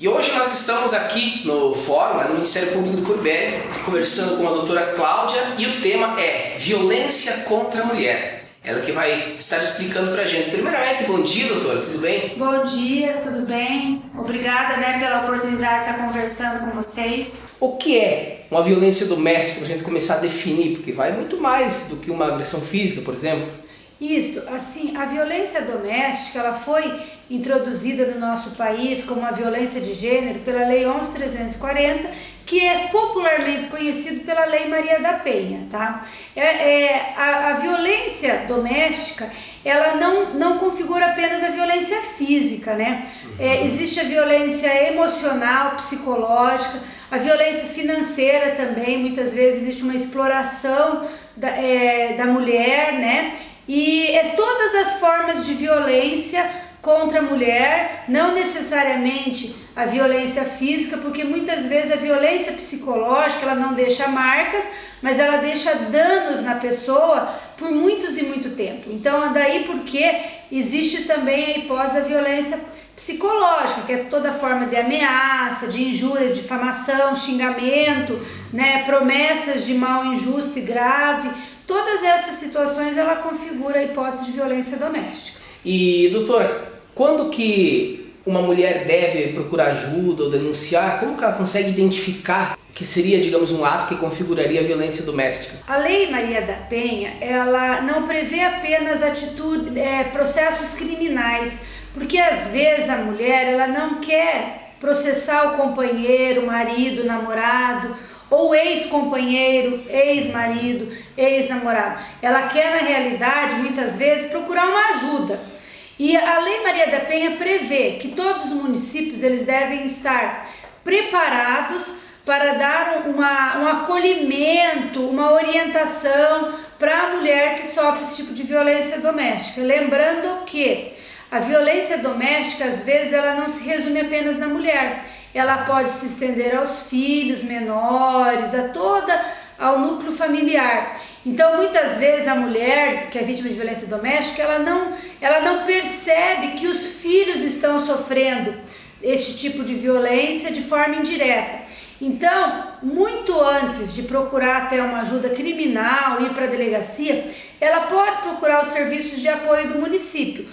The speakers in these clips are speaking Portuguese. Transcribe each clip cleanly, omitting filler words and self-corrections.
E hoje nós estamos aqui no fórum, no Ministério Público do Curuberry, conversando com a doutora Cláudia, e o tema é violência contra a mulher. Ela que vai estar explicando pra gente. Primeiramente, bom dia, doutora, tudo bem? Bom dia, tudo bem? Obrigada, pela oportunidade de estar conversando com vocês. O que é uma violência doméstica, pra gente começar a definir? Porque vai muito mais do que uma agressão física, por exemplo. Isso, assim, a violência doméstica, ela foi introduzida no nosso país como uma violência de gênero pela Lei 11.340, que é popularmente conhecido pela Lei Maria da Penha, tá? A violência doméstica, ela não configura apenas a violência física, né? Existe a violência emocional, psicológica, a violência financeira também, muitas vezes existe uma exploração da mulher, né? E todas as formas de violência contra a mulher, não necessariamente a violência física, porque muitas vezes a violência psicológica ela não deixa marcas, mas ela deixa danos na pessoa por muitos e muito tempo. Então daí porque existe também a hipótese da violência psicológica, que é toda forma de ameaça, de injúria, difamação, xingamento, né, promessas de mal injusto e grave. Todas essas situações ela configura a hipótese de violência doméstica. E doutora, quando que uma mulher deve procurar ajuda ou denunciar? Como que ela consegue identificar que seria, digamos, um ato que configuraria a violência doméstica? A Lei Maria da Penha, ela não prevê apenas processos criminais, porque às vezes a mulher ela não quer processar o companheiro, o marido, o namorado, ou ex-companheiro, ex-marido, ex-namorado. Ela quer, na realidade, muitas vezes, procurar uma ajuda. E a Lei Maria da Penha prevê que todos os municípios eles devem estar preparados para dar um acolhimento, uma orientação para a mulher que sofre esse tipo de violência doméstica. Lembrando que a violência doméstica, às vezes, ela não se resume apenas na mulher. Ela pode se estender aos filhos menores, ao núcleo familiar. Então, muitas vezes a mulher que é vítima de violência doméstica, ela não percebe que os filhos estão sofrendo este tipo de violência de forma indireta. Então, muito antes de procurar até uma ajuda criminal, ir para a delegacia, ela pode procurar os serviços de apoio do município.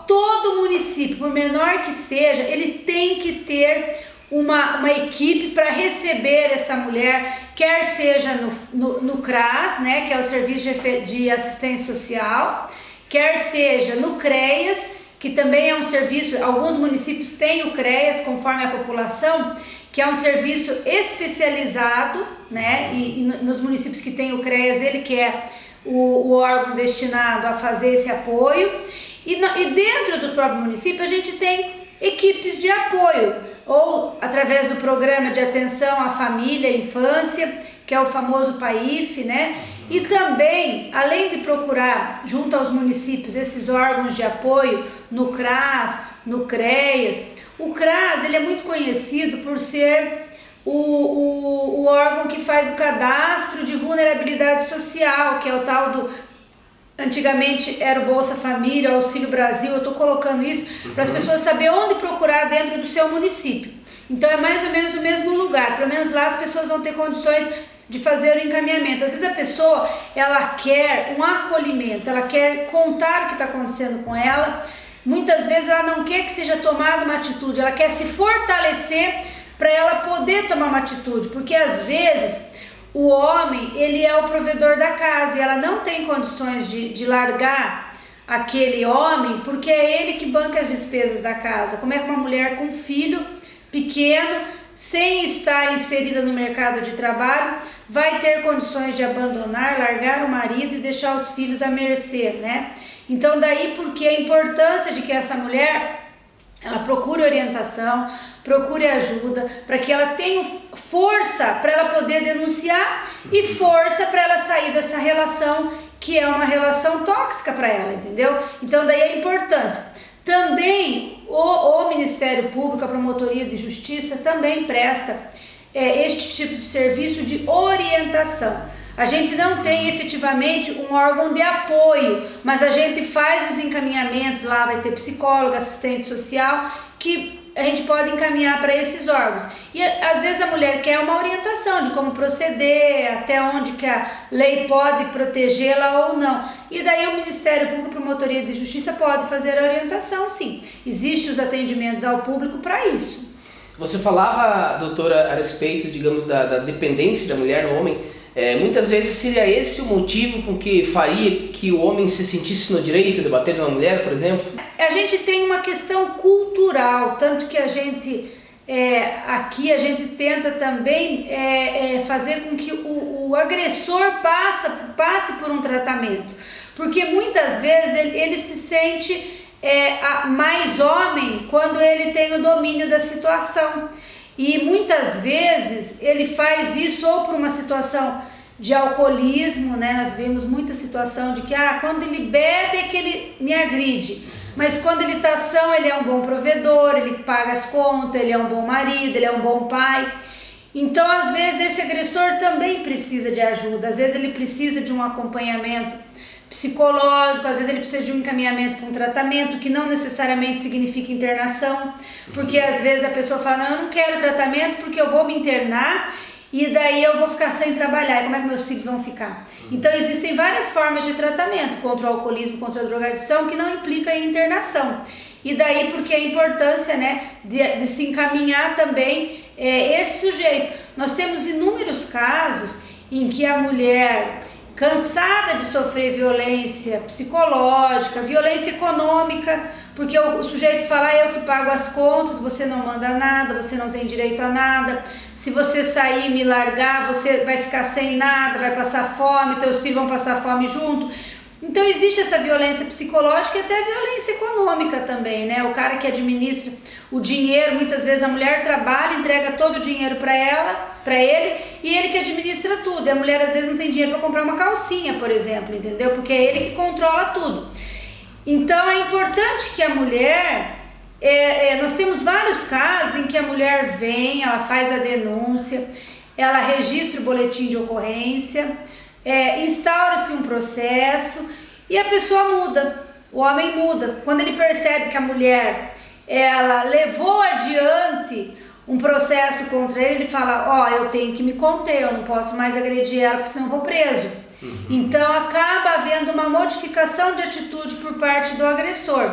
Todo município, por menor que seja, ele tem que ter uma equipe para receber essa mulher, quer seja no CRAS, né, que é o Serviço de Assistência Social, quer seja no CREAS, que também é um serviço, alguns municípios têm o CREAS conforme a população, que é um serviço especializado, né, e nos municípios que tem o CREAS, ele que é o órgão destinado a fazer esse apoio. E dentro do próprio município a gente tem equipes de apoio, ou através do Programa de Atenção à Família e Infância, que é o famoso PAIF, né? E também, além de procurar junto aos municípios esses órgãos de apoio, no CRAS, no CREAS, o CRAS ele é muito conhecido por ser o órgão que faz o cadastro de vulnerabilidade social, que é o tal do... Antigamente era o Bolsa Família, o Auxílio Brasil. Eu estou colocando isso para as pessoas saberem onde procurar dentro do seu município. Então é mais ou menos o mesmo lugar, pelo menos lá as pessoas vão ter condições de fazer o encaminhamento. Às vezes a pessoa ela quer um acolhimento, ela quer contar o que está acontecendo com ela, muitas vezes ela não quer que seja tomada uma atitude, ela quer se fortalecer para ela poder tomar uma atitude, porque às vezes o homem, ele é o provedor da casa e ela não tem condições de largar aquele homem porque é ele que banca as despesas da casa. Como é que uma mulher com um filho pequeno, sem estar inserida no mercado de trabalho, vai ter condições de abandonar, largar o marido e deixar os filhos à mercê, né? Então daí porque a importância de que essa mulher ela procure orientação, procure ajuda, para que ela tenha força para ela poder denunciar e força para ela sair dessa relação que é uma relação tóxica para ela, entendeu? Então daí a importância. Também o Ministério Público, a Promotoria de Justiça também presta este tipo de serviço de orientação. A gente não tem efetivamente um órgão de apoio, mas a gente faz os encaminhamentos, lá vai ter psicólogo, assistente social, que a gente pode encaminhar para esses órgãos. E às vezes a mulher quer uma orientação de como proceder, até onde que a lei pode protegê-la ou não. E daí o Ministério Público e Promotoria de Justiça pode fazer a orientação, sim. Existem os atendimentos ao público para isso. Você falava, doutora, a respeito, digamos, da dependência da mulher no homem. Muitas vezes seria esse o motivo com que faria que o homem se sentisse no direito de bater numa mulher, por exemplo? A gente tem uma questão cultural, tanto que a gente, aqui a gente tenta também fazer com que o agressor passe por um tratamento, porque muitas vezes ele se sente mais homem quando ele tem o domínio da situação. E muitas vezes ele faz isso ou por uma situação de alcoolismo, né? Nós vemos muita situação de que quando ele bebe é que ele me agride, mas quando ele está são, ele é um bom provedor, ele paga as contas, ele é um bom marido, ele é um bom pai. Então às vezes esse agressor também precisa de ajuda, às vezes ele precisa de um acompanhamento psicológico, às vezes ele precisa de um encaminhamento para um tratamento, que não necessariamente significa internação, porque às vezes a pessoa fala, não, eu não quero tratamento porque eu vou me internar e daí eu vou ficar sem trabalhar, e como é que meus filhos vão ficar? Então existem várias formas de tratamento contra o alcoolismo, contra a drogadição, que não implica em internação. E daí porque a importância, né, de se encaminhar também esse sujeito. Nós temos inúmeros casos em que a mulher, cansada de sofrer violência psicológica, violência econômica, porque o sujeito fala, eu que pago as contas, você não manda nada, você não tem direito a nada, se você sair e me largar, você vai ficar sem nada, vai passar fome, teus filhos vão passar fome junto. Então existe essa violência psicológica e até a violência econômica também, né? O cara que administra o dinheiro, muitas vezes a mulher trabalha, entrega todo o dinheiro para ele, e ele que administra tudo. E a mulher às vezes não tem dinheiro para comprar uma calcinha, por exemplo, entendeu? Porque é ele que controla tudo. Então é importante que a mulher, nós temos vários casos em que a mulher vem, ela faz a denúncia, ela registra o boletim de ocorrência, instaura-se um processo e a pessoa muda, o homem muda. Quando ele percebe que a mulher, ela levou adiante um processo contra ele fala, eu tenho que me conter, eu não posso mais agredir ela porque senão eu vou preso. Então acaba havendo uma modificação de atitude por parte do agressor.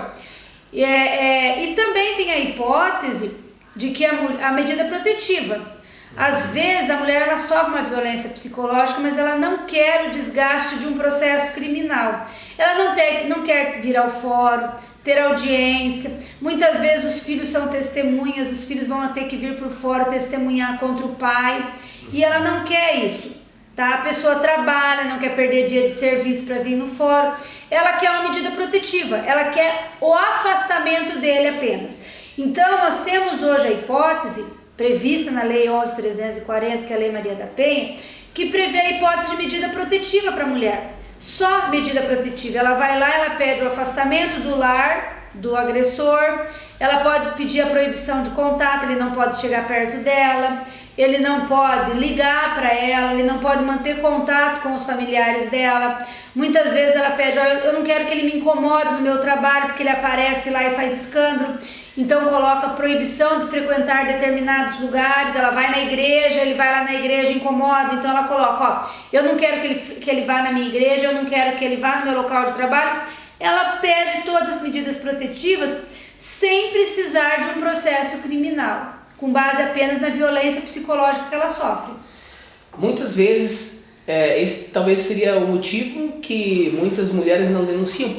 E também tem a hipótese de que a medida protetiva. Às vezes a mulher ela sofre uma violência psicológica, mas ela não quer o desgaste de um processo criminal. Ela não quer vir ao fórum, ter audiência. Muitas vezes os filhos são testemunhas, os filhos vão ter que vir para o fórum testemunhar contra o pai. E ela não quer isso, tá? A pessoa trabalha, não quer perder dia de serviço para vir no fórum. Ela quer uma medida protetiva, ela quer o afastamento dele apenas. Então nós temos hoje a hipótese prevista na Lei 11.340, que é a Lei Maria da Penha, que prevê a hipótese de medida protetiva para a mulher. Só medida protetiva. Ela vai lá, ela pede o afastamento do lar do agressor, ela pode pedir a proibição de contato, ele não pode chegar perto dela, ele não pode ligar para ela, ele não pode manter contato com os familiares dela. Muitas vezes ela pede, eu não quero que ele me incomode no meu trabalho, porque ele aparece lá e faz escândalo. Então coloca proibição de frequentar determinados lugares, ela vai na igreja, ele vai lá na igreja e incomoda, então ela coloca, eu não quero que ele vá na minha igreja, eu não quero que ele vá no meu local de trabalho. Ela pede todas as medidas protetivas sem precisar de um processo criminal, com base apenas na violência psicológica que ela sofre. Muitas vezes, esse talvez seria o motivo que muitas mulheres não denunciam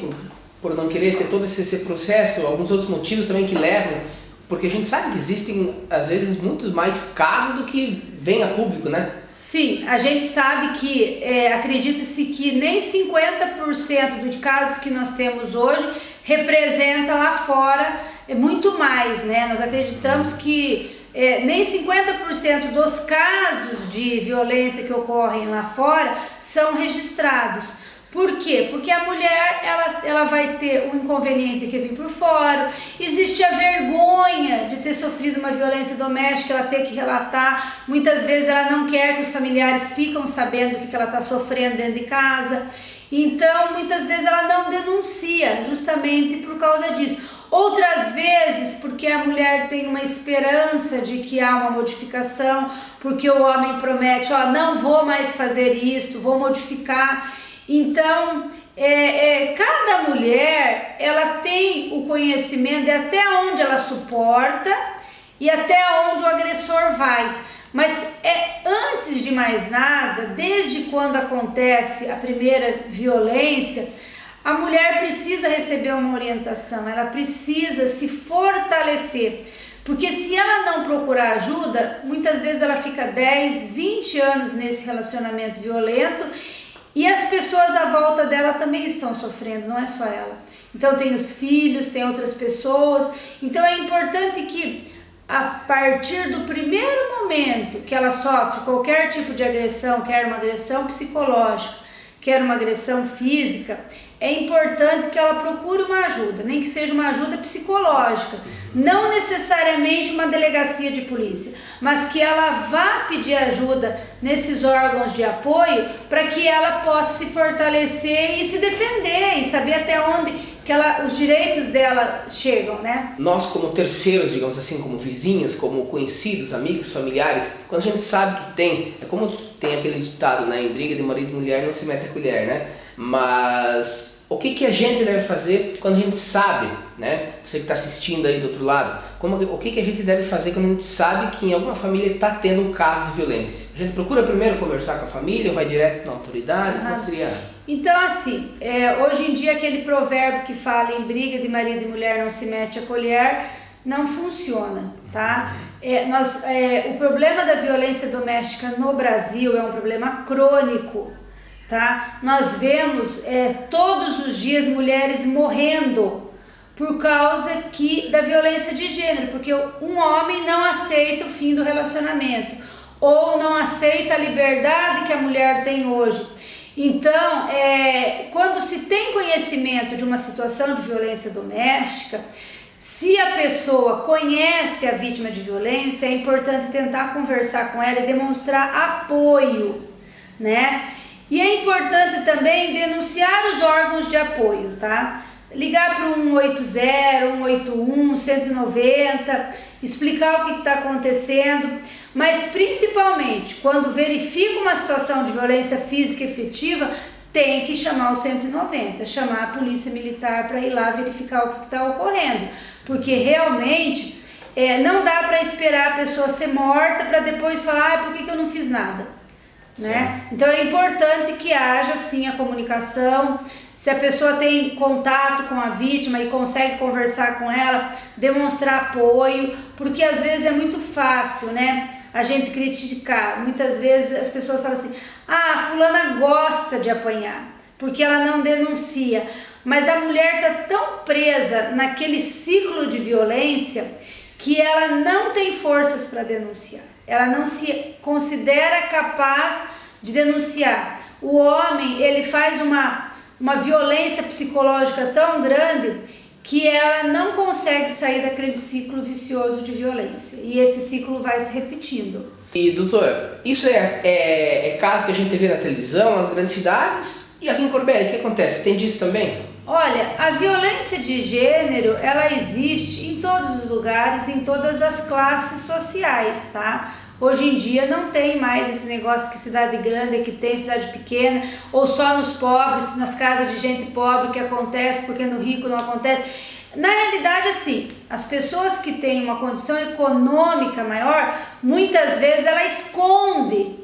por não querer ter todo esse processo, alguns outros motivos também que levam, porque a gente sabe que existem, às vezes, muito mais casos do que vem a público, né? Sim, a gente sabe que, acredita-se que nem 50% dos casos que nós temos hoje representa lá fora muito mais, né? Nós acreditamos que nem 50% dos casos de violência que ocorrem lá fora são registrados. Por quê? Porque a mulher ela vai ter um inconveniente que vir por fora, existe a vergonha de ter sofrido uma violência doméstica, ela ter que relatar, muitas vezes ela não quer que os familiares ficam sabendo o que ela está sofrendo dentro de casa, então muitas vezes ela não denuncia justamente por causa disso. outras vezes porque a mulher tem uma esperança de que há uma modificação, porque o homem promete, ó, não vou mais fazer isso, vou modificar. Então, cada mulher, ela tem o conhecimento de até onde ela suporta e até onde o agressor vai. Mas antes de mais nada, desde quando acontece a primeira violência, a mulher precisa receber uma orientação, ela precisa se fortalecer. Porque se ela não procurar ajuda, muitas vezes ela fica 10, 20 anos nesse relacionamento violento e as pessoas à volta dela também estão sofrendo, não é só ela. Então tem os filhos, tem outras pessoas. Então é importante que a partir do primeiro momento que ela sofre qualquer tipo de agressão, quer uma agressão psicológica, quer uma agressão física, é importante que ela procure uma ajuda, nem que seja uma ajuda psicológica, não necessariamente uma delegacia de polícia, mas que ela vá pedir ajuda nesses órgãos de apoio para que ela possa se fortalecer e se defender e saber até onde que os direitos dela chegam, né? Nós como terceiros, digamos assim, como vizinhos, como conhecidos, amigos, familiares, quando a gente sabe que tem, é como tem aquele ditado, né, em briga de marido e mulher não se mete a colher, né? Mas o que a gente deve fazer quando a gente sabe, né? Você que está assistindo aí do outro lado, o que a gente deve fazer quando a gente sabe que em alguma família está tendo um caso de violência? A gente procura primeiro conversar com a família ou vai direto na autoridade? Qual seria? Então assim, hoje em dia aquele provérbio que fala em briga de marido e mulher não se mete a colher, não funciona, tá? O problema da violência doméstica no Brasil é um problema crônico, tá? Nós vemos todos os dias mulheres morrendo por causa da violência de gênero, porque um homem não aceita o fim do relacionamento ou não aceita a liberdade que a mulher tem hoje. Então, quando se tem conhecimento de uma situação de violência doméstica, se a pessoa conhece a vítima de violência, é importante tentar conversar com ela e demonstrar apoio, né? E é importante também denunciar os órgãos de apoio, tá? Ligar para o 180, 181, 190, explicar o que está acontecendo, mas principalmente quando verifica uma situação de violência física efetiva, tem que chamar o 190, chamar a polícia militar para ir lá verificar o que está ocorrendo, porque realmente não dá para esperar a pessoa ser morta para depois falar, por que eu não fiz nada? Né? Então é importante que haja sim a comunicação. Se a pessoa tem contato com a vítima e consegue conversar com ela, demonstrar apoio, porque às vezes é muito fácil, né, a gente criticar. Muitas vezes as pessoas falam assim, fulana gosta de apanhar, porque ela não denuncia. Mas a mulher está tão presa naquele ciclo de violência que ela não tem forças para denunciar. Ela não se considera capaz de denunciar. O homem, ele faz uma violência psicológica tão grande que ela não consegue sair daquele ciclo vicioso de violência. E esse ciclo vai se repetindo. E doutora, isso é caso que a gente vê na televisão, nas grandes cidades, e aqui em Corbélia, o que acontece? Tem disso também? Olha, a violência de gênero, ela existe em todos os lugares, em todas as classes sociais, tá? Hoje em dia não tem mais esse negócio que cidade grande é que tem, cidade pequena, ou só nos pobres, nas casas de gente pobre que acontece, porque no rico não acontece. Na realidade, assim, as pessoas que têm uma condição econômica maior, muitas vezes ela esconde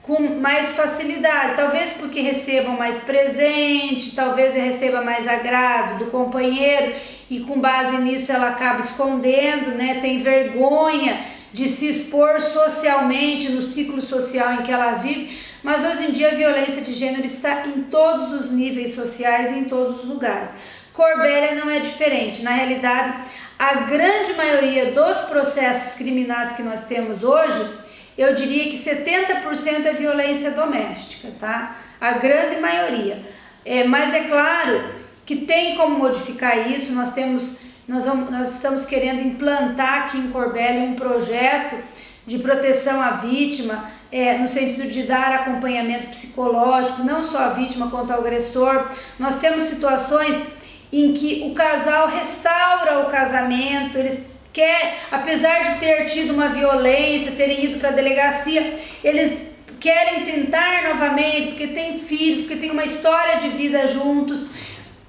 com mais facilidade, talvez porque recebam mais presente, talvez receba mais agrado do companheiro e com base nisso ela acaba escondendo, né? Tem vergonha de se expor socialmente no ciclo social em que ela vive, mas hoje em dia a violência de gênero está em todos os níveis sociais e em todos os lugares. Corbélia não é diferente. Na realidade, a grande maioria dos processos criminais que nós temos hoje, eu diria que 70% é violência doméstica, tá? A grande maioria. Mas é claro que tem como modificar isso. Nós estamos querendo implantar aqui em Corbélia um projeto de proteção à vítima, no sentido de dar acompanhamento psicológico, não só à vítima quanto ao agressor. Nós temos situações em que o casal restaura o casamento, eles querem, apesar de ter tido uma violência, terem ido para a delegacia, eles querem tentar novamente, porque têm filhos, porque têm uma história de vida juntos.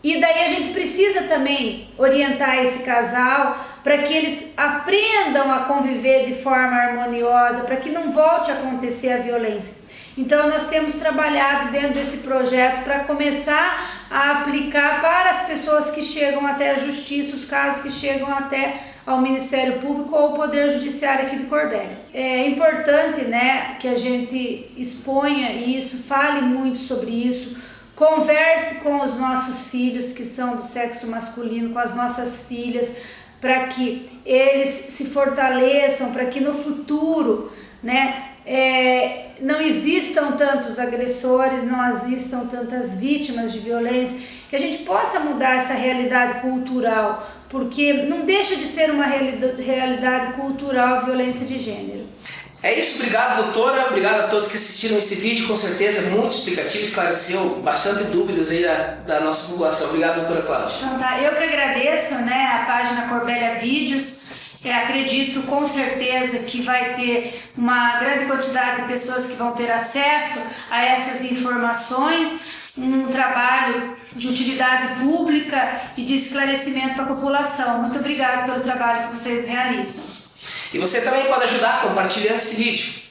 E daí a gente precisa também orientar esse casal para que eles aprendam a conviver de forma harmoniosa, para que não volte a acontecer a violência. Então nós temos trabalhado dentro desse projeto para começar a aplicar para as pessoas que chegam até a justiça, os casos que chegam até ao Ministério Público ou ao Poder Judiciário aqui de Corbélia. É importante, né, que a gente exponha isso, fale muito sobre isso, converse com os nossos filhos que são do sexo masculino, com as nossas filhas, para que eles se fortaleçam, para que no futuro, né, não existam tantos agressores, não existam tantas vítimas de violência, que a gente possa mudar essa realidade cultural, porque não deixa de ser uma realidade cultural a violência de gênero. É isso, obrigado doutora, obrigado a todos que assistiram esse vídeo, com certeza muito explicativo, esclareceu bastante dúvidas aí da nossa população. Obrigado, doutora Cláudia. Então tá, eu que agradeço, né, a página Corbélia Vídeos. Acredito com certeza que vai ter uma grande quantidade de pessoas que vão ter acesso a essas informações, um trabalho de utilidade pública e de esclarecimento para a população. Muito obrigada pelo trabalho que vocês realizam. E você também pode ajudar compartilhando esse vídeo.